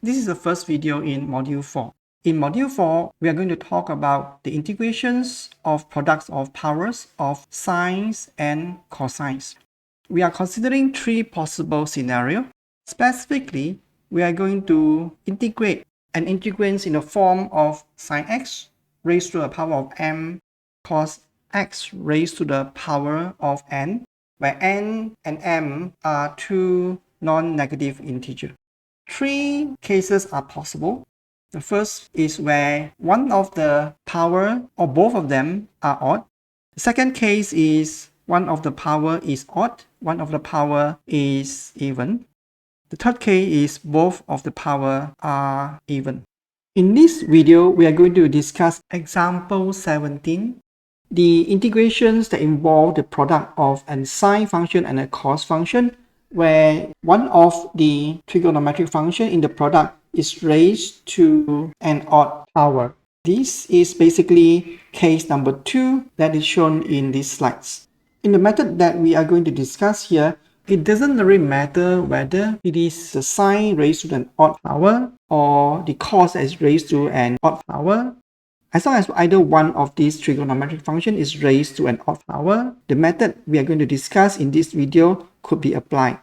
This is the first video in Module 4. In Module 4, we are going to talk about the integrations of products of powers of sines and cosines. We are considering three possible scenarios. Specifically, we are going to integrate an integrand in the form of sine x raised to the power of m cos x raised to the power of n, where n and m are two non-negative integers. Three cases are possible. The first is where one of the power or both of them are odd. The second case is one of the power is odd, one of the power is even. The third case is both of the power are even. In this video, we are going to discuss example 17, the integrations that involve the product of a sine function and a cos function, where one of the trigonometric function in the product is raised to an odd power. This is basically case number 2 that is shown in these slides. In the method that we are going to discuss here, it doesn't really matter whether it is the sine raised to an odd power or the cos is raised to an odd power. As long as either one of these trigonometric function is raised to an odd power, the method we are going to discuss in this video could be applied.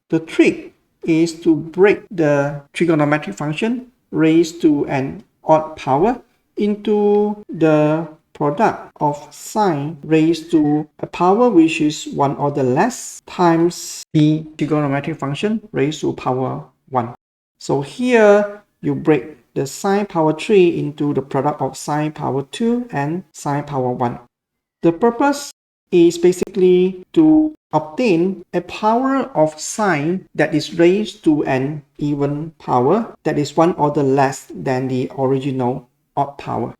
The trick is to break the trigonometric function raised to an odd power into the product of sine raised to a power which is 1 or the less times the trigonometric function raised to power 1. So here you break the sine power 3 into the product of sine power 2 and sine power 1. The purpose is basically to obtain a power of sine that is raised to an even power that is 1 or the less than the original odd power.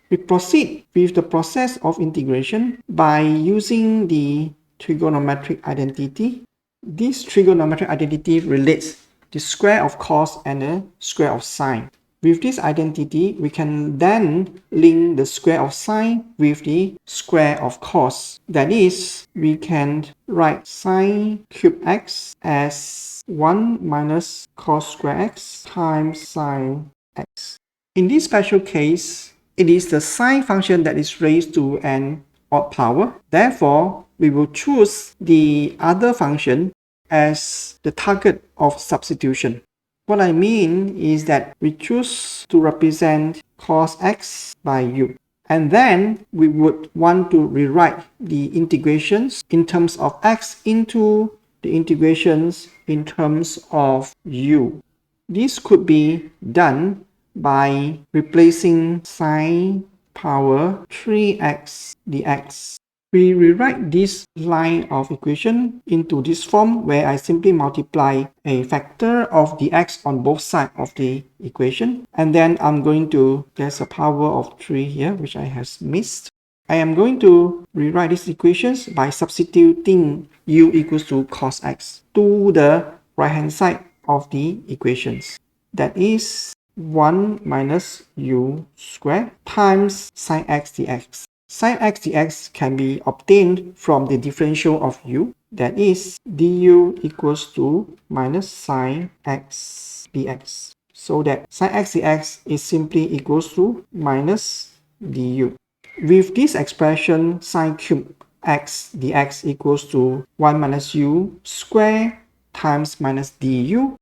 We proceed with the process of integration by using the trigonometric identity. This trigonometric identity relates the square of cos and the square of sine. With this identity, we can then link the square of sine with the square of cos. That is, we can write sine cube x as 1 minus cos square x times sine x. In this special case, it is the sine function that is raised to an odd power. Therefore, we will choose the other function as the target of substitution. What I mean is that we choose to represent cos x by u. And then we would want to rewrite the integrations in terms of x into the integrations in terms of u. This could be done by replacing sine power 3x dx. We rewrite this line of equation into this form where I simply multiply a factor of the x on both sides of the equation, and then I'm going to, there's a power of 3 here which I have missed. I am going to rewrite these equations by substituting u equals to cos x to the right hand side of the equations. That is 1 minus u squared times sine x dx. Sine x dx can be obtained from the differential of u, that is du equals to minus sine x dx. So that sine x dx is simply equals to minus du. With this expression, sine cube x dx equals to 1 minus u squared times minus du,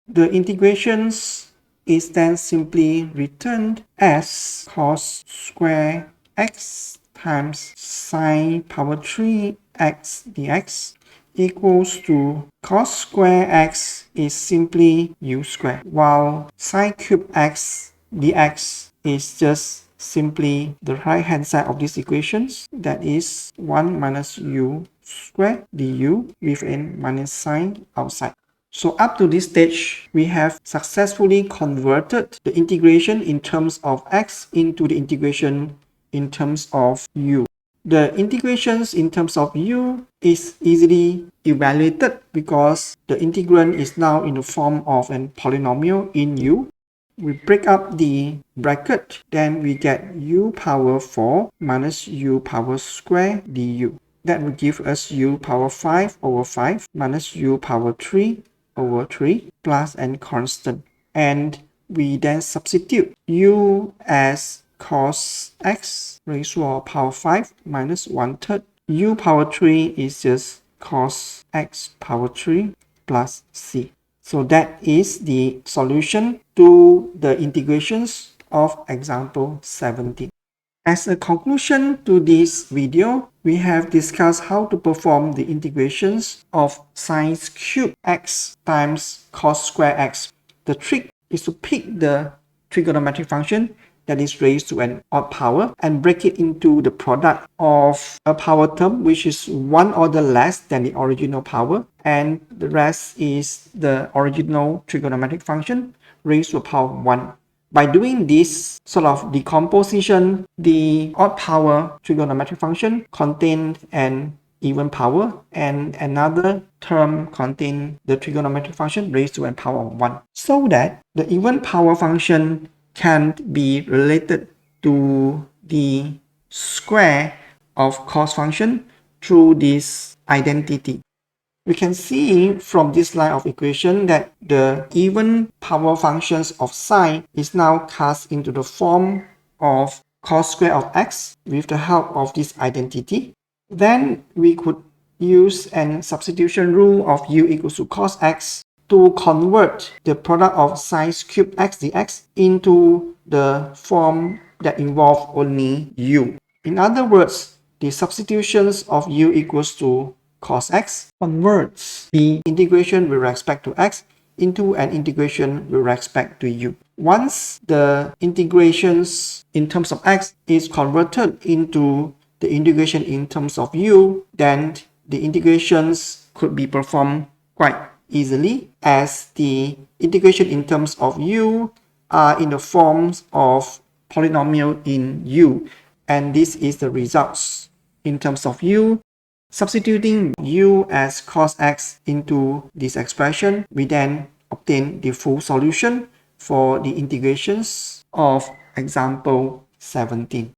the integrations is then simply returned as cos square x times sine power 3 x dx equals to cos square x is simply u squared, while sine cube x dx is just simply the right hand side of these equations, that is 1 minus u squared du with a minus sign outside. So up to this stage, we have successfully converted the integration in terms of x into the integration in terms of u. The integrations in terms of u is easily evaluated because the integrand is now in the form of a polynomial in u. We break up the bracket, then we get u power 4 minus u power square du. That will give us u power 5 over 5 minus u power 3 over 3 plus n constant. and we then substitute u as cos x raised to the power 5 minus 1/3. U power 3 is just cos x power 3 plus c. So that is the solution to the integrations of example 17. As a conclusion to this video, we have discussed how to perform the integrations of sine cube x times cos square x. The trick is to pick the trigonometric function that is raised to an odd power and break it into the product of a power term which is one order less than the original power, and the rest is the original trigonometric function raised to a power 1. By doing this sort of decomposition, the odd power trigonometric function contains an even power and another term contains the trigonometric function raised to a power of 1, so that the even power function can be related to the square of cos function through this identity. We can see from this line of equation that the even power functions of sine is now cast into the form of cos square of x with the help of this identity. Then we could use an substitution rule of u equals to cos x to convert the product of sine cube x dx into the form that involve only u. In other words, the substitutions of u equals to cos x converts the integration with respect to x into an integration with respect to u. Once the integrations in terms of x is converted into the integration in terms of u, then the integrations could be performed quite easily, as the integration in terms of u are in the forms of polynomial in u, and this is the results in terms of u. Substituting u as cos x into this expression, we then obtain the full solution for the integrations of example 17.